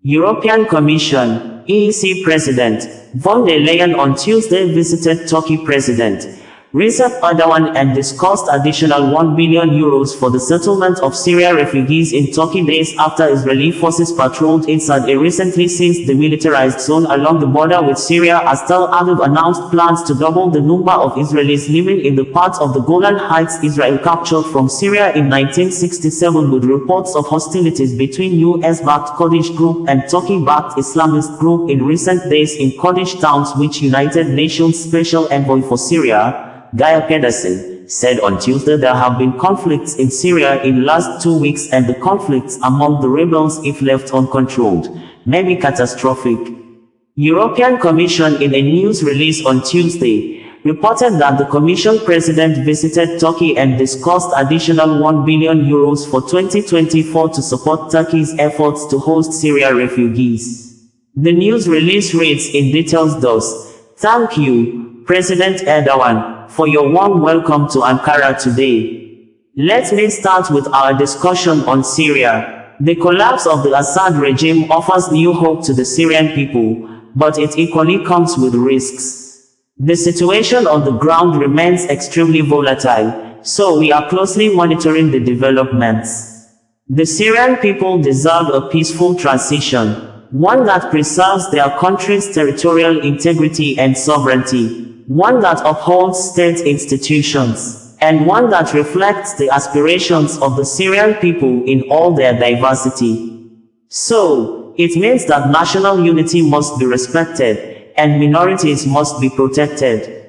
European Commission, EC President, von der Leyen on Tuesday visited Turkey President Recep Erdogan and discussed additional €1 billion for the settlement of Syria refugees in Turkey days after Israeli forces patrolled inside a recently seized demilitarized zone along the border with Syria as Tel Aviv announced plans to double the number of Israelis living in the part of the Golan Heights Israel captured from Syria in 1967, with reports of hostilities between US-backed Kurdish group and Turkey-backed Islamist group in recent days in Kurdish towns, which United Nations Special Envoy for Syria, Geir Pedersen, said on Tuesday there have been conflicts in Syria in last 2 weeks, and the conflicts among the rebels, if left uncontrolled, may be catastrophic. European Commission, in a news release on Tuesday, reported that the Commission President visited Turkey and discussed additional €1 billion for 2024 to support Turkey's efforts to host Syria refugees. The news release reads in details thus: "Thank you, President Erdogan, for your warm welcome to Ankara today. Let me start with our discussion on Syria. The collapse of the Assad regime offers new hope to the Syrian people, but it equally comes with risks. The situation on the ground remains extremely volatile, so we are closely monitoring the developments. The Syrian people deserve a peaceful transition, one that preserves their country's territorial integrity and sovereignty, one that upholds state institutions, and one that reflects the aspirations of the Syrian people in all their diversity. So, it means that national unity must be respected, and minorities must be protected.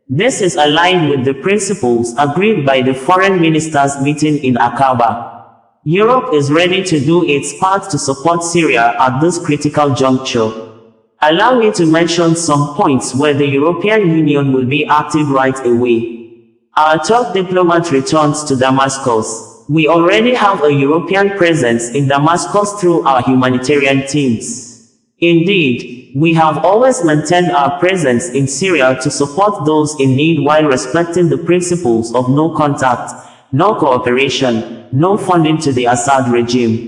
This is aligned with the principles agreed by the foreign ministers meeting in Aqaba. Europe is ready to do its part to support Syria at this critical juncture. Allow me to mention some points where the European Union will be active right away. Our top diplomat returns to Damascus. We already have a European presence in Damascus through our humanitarian teams. Indeed, we have always maintained our presence in Syria to support those in need while respecting the principles of no contact, no cooperation, no funding to the Assad regime.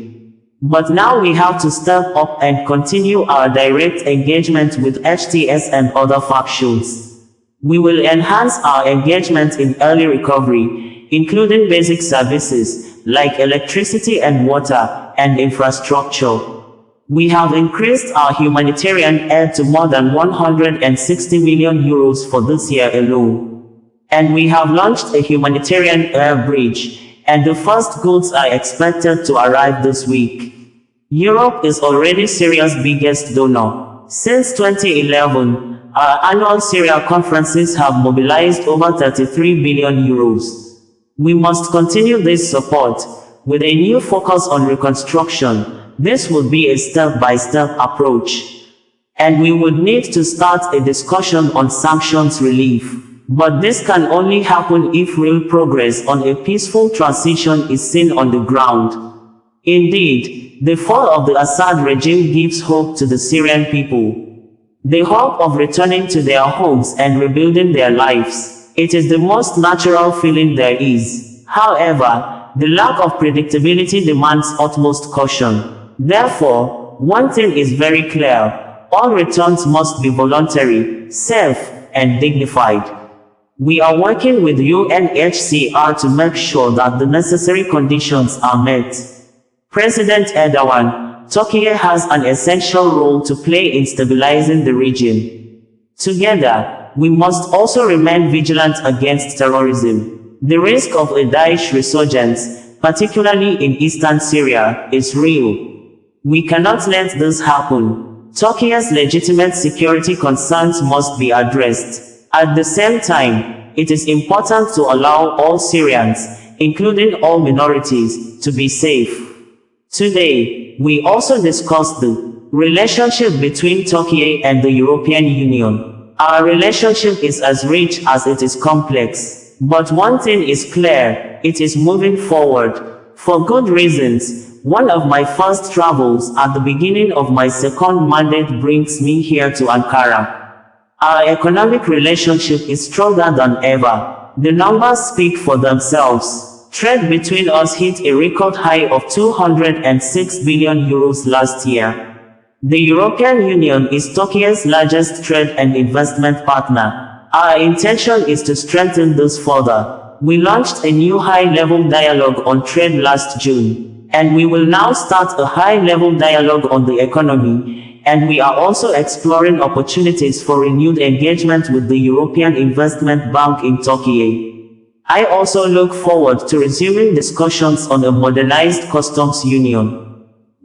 But now we have to step up and continue our direct engagement with HTS and other factions. We will enhance our engagement in early recovery, including basic services like electricity and water, and infrastructure. We have increased our humanitarian aid to more than €160 million for this year alone. And we have launched a humanitarian air bridge, and the first goods are expected to arrive this week. Europe is already Syria's biggest donor. Since 2011, our annual Syria conferences have mobilized over €33 billion. We must continue this support, with a new focus on reconstruction. This will be a step-by-step approach. And we would need to start a discussion on sanctions relief. But this can only happen if real progress on a peaceful transition is seen on the ground. Indeed, the fall of the Assad regime gives hope to the Syrian people. The hope of returning to their homes and rebuilding their lives. It is the most natural feeling there is. However, the lack of predictability demands utmost caution. Therefore, one thing is very clear: all returns must be voluntary, safe, and dignified. We are working with UNHCR to make sure that the necessary conditions are met. President Erdogan, Turkey has an essential role to play in stabilizing the region. Together, we must also remain vigilant against terrorism. The risk of a Daesh resurgence, particularly in eastern Syria, is real. We cannot let this happen. Turkey's legitimate security concerns must be addressed. At the same time, it is important to allow all Syrians, including all minorities, to be safe. Today, we also discussed the relationship between Turkey and the European Union. Our relationship is as rich as it is complex. But one thing is clear: it is moving forward. For good reasons. One of my first travels at the beginning of my second mandate brings me here to Ankara. Our economic relationship is stronger than ever. The numbers speak for themselves. Trade between us hit a record high of €206 billion last year. The European Union is Turkey's largest trade and investment partner. Our intention is to strengthen this further. We launched a new high-level dialogue on trade last June, and we will now start a high-level dialogue on the economy, and we are also exploring opportunities for renewed engagement with the European Investment Bank in Turkey. I also look forward to resuming discussions on a modernized customs union.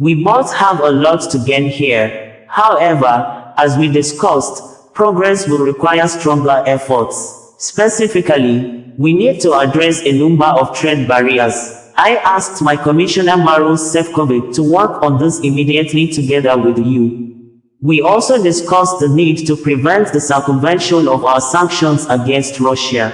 We both have a lot to gain here. However, as we discussed, progress will require stronger efforts. Specifically, we need to address a number of trade barriers. I asked my Commissioner Maros Sefcovic to work on this immediately together with you. We also discussed the need to prevent the circumvention of our sanctions against Russia.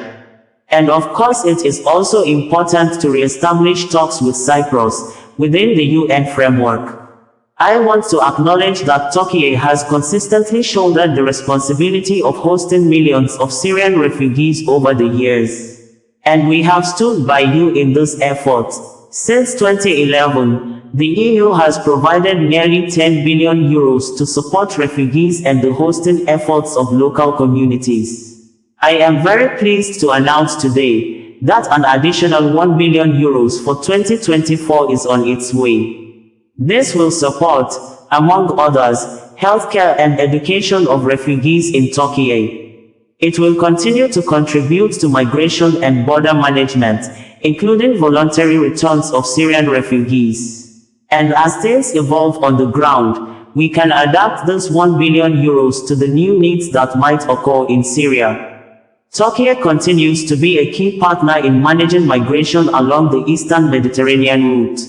And of course it is also important to re-establish talks with Cyprus within the UN framework. I want to acknowledge that Turkey has consistently shouldered the responsibility of hosting millions of Syrian refugees over the years. And we have stood by you in this effort. Since 2011, the EU has provided nearly 10 billion euros to support refugees and the hosting efforts of local communities. I am very pleased to announce today that an additional 1 billion euros for 2024 is on its way. This will support, among others, healthcare and education of refugees in Turkey. It will continue to contribute to migration and border management, including voluntary returns of Syrian refugees. And as things evolve on the ground, we can adapt this 1 billion euros to the new needs that might occur in Syria. Turkey continues to be a key partner in managing migration along the Eastern Mediterranean route.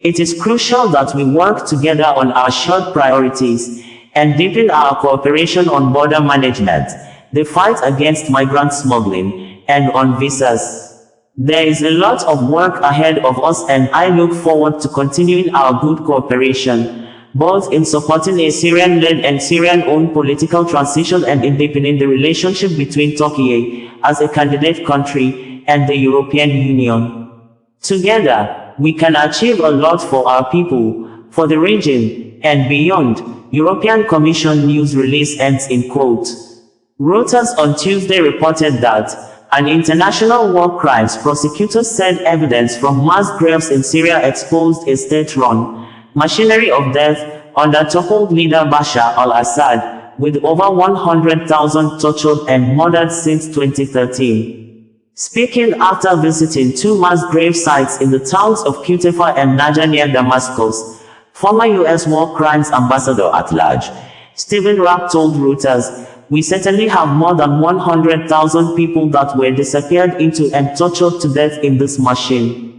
It is crucial that we work together on our shared priorities and deepen our cooperation on border management, the fight against migrant smuggling, and on visas. There is a lot of work ahead of us, and I look forward to continuing our good cooperation, both in supporting a Syrian-led and Syrian-owned political transition and in deepening the relationship between Turkey, as a candidate country, and the European Union. Together, we can achieve a lot for our people, for the region, and beyond. European Commission news release ends in quote. Reuters on Tuesday reported that an international war crimes prosecutor said evidence from mass graves in Syria exposed a state-run machinery of death under toppled leader Bashar al-Assad, with over 100,000 tortured and murdered since 2013. Speaking after visiting two mass grave sites in the towns of Qutaifa and Najaf near Damascus, former U.S. War Crimes Ambassador at Large, Stephen Rapp told Reuters, "We certainly have more than 100,000 people that were disappeared into and tortured to death in this machine.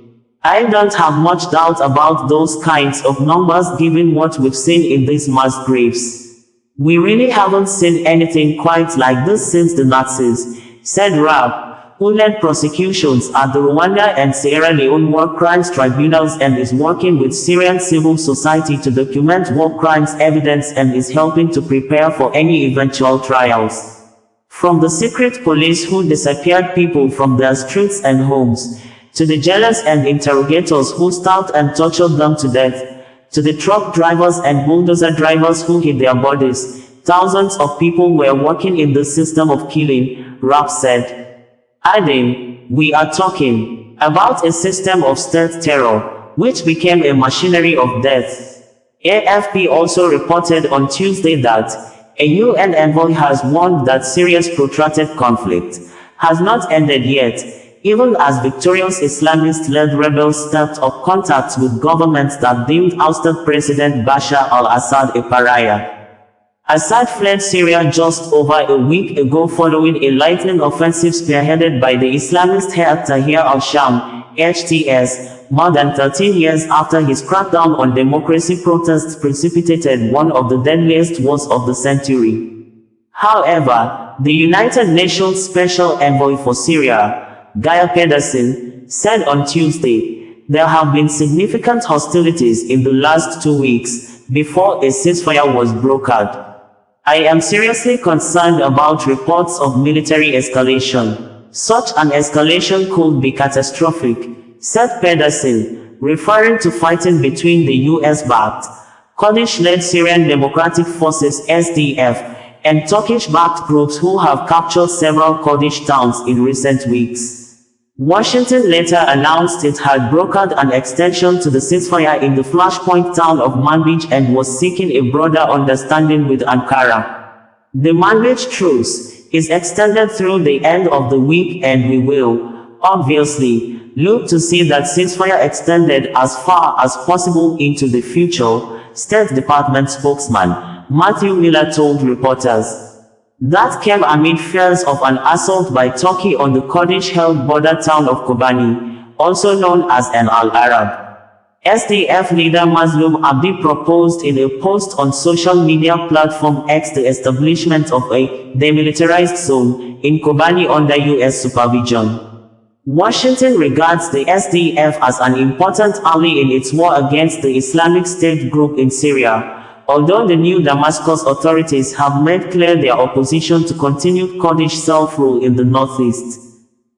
I don't have much doubt about those kinds of numbers given what we've seen in these mass graves. We really haven't seen anything quite like this since the Nazis," said Rapp, who led prosecutions at the Rwanda and Sierra Leone war crimes tribunals and is working with Syrian civil society to document war crimes evidence and is helping to prepare for any eventual trials. From the secret police who disappeared people from their streets and homes, to the jailers and interrogators who starved and tortured them to death, to the truck drivers and bulldozer drivers who hid their bodies, thousands of people were working in the system of killing, Rapp said. Adding, "We are talking about a system of stealth terror, which became a machinery of death." AFP also reported on Tuesday that a UN envoy has warned that Syria's protracted conflict has not ended yet, even as victorious Islamist-led rebels stepped up contacts with governments that deemed ousted President Bashar al-Assad a pariah. Assad fled Syria just over a week ago following a lightning offensive spearheaded by the Islamist Hayat Tahrir al-Sham, HTS, more than 13 years after his crackdown on democracy protests precipitated one of the deadliest wars of the century. However, the United Nations Special Envoy for Syria, Geir Pedersen, said on Tuesday, "There have been significant hostilities in the last 2 weeks, before a ceasefire was brokered. I am seriously concerned about reports of military escalation. Such an escalation could be catastrophic," said Pedersen, referring to fighting between the US-backed Kurdish-led Syrian Democratic Forces (SDF), and Turkish-backed groups who have captured several Kurdish towns in recent weeks. Washington later announced it had brokered an extension to the ceasefire in the flashpoint town of Manbij and was seeking a broader understanding with Ankara. The Manbij truce is extended through the end of the week, and we will, obviously, look to see that ceasefire extended as far as possible into the future, State Department spokesman Matthew Miller told reporters. That came amid fears of an assault by Turkey on the Kurdish-held border town of Kobani, also known as Al-Arab. SDF leader Mazlum Abdi proposed in a post on social media platform X the establishment of a demilitarized zone in Kobani under U.S. supervision. Washington regards the SDF as an important ally in its war against the Islamic State group in Syria, although the new Damascus authorities have made clear their opposition to continued Kurdish self-rule in the northeast.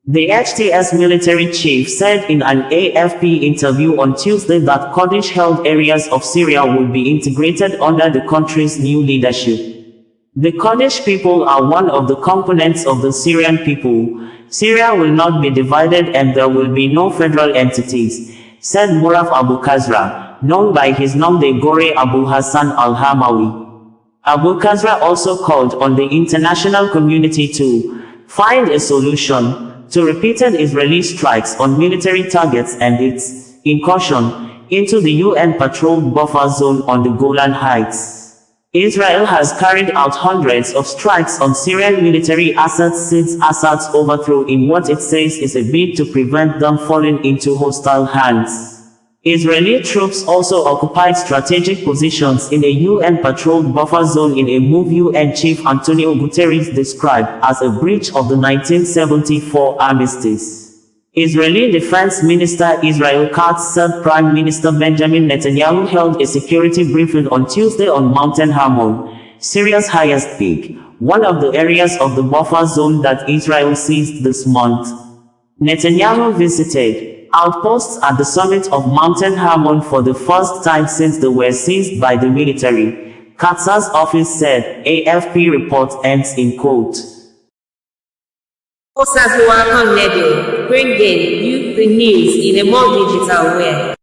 The HTS military chief said in an AFP interview on Tuesday that Kurdish-held areas of Syria will be integrated under the country's new leadership. The Kurdish people are one of the components of the Syrian people. Syria will not be divided and there will be no federal entities, said Muraf Abu Khazra, known by his nom de Gore Abu Hassan al-Hamawi. Abu Khazra also called on the international community to find a solution to repeated Israeli strikes on military targets and its incursion into the UN-patrolled buffer zone on the Golan Heights. Israel has carried out hundreds of strikes on Syrian military assets since Assad's overthrow in what it says is a bid to prevent them falling into hostile hands. Israeli troops also occupied strategic positions in a UN-patrolled buffer zone in a move UN Chief Antonio Guterres described as a breach of the 1974 armistice. Israeli Defense Minister Israel Katz said Prime Minister Benjamin Netanyahu held a security briefing on Tuesday on Mountain Hermon, Syria's highest peak, one of the areas of the buffer zone that Israel seized this month. Netanyahu visited outposts at the summit of Mountain Hermon for the first time since they were seized by the military, Katz's office said. AFP report ends in quote. Bringing you the news in a more digital way.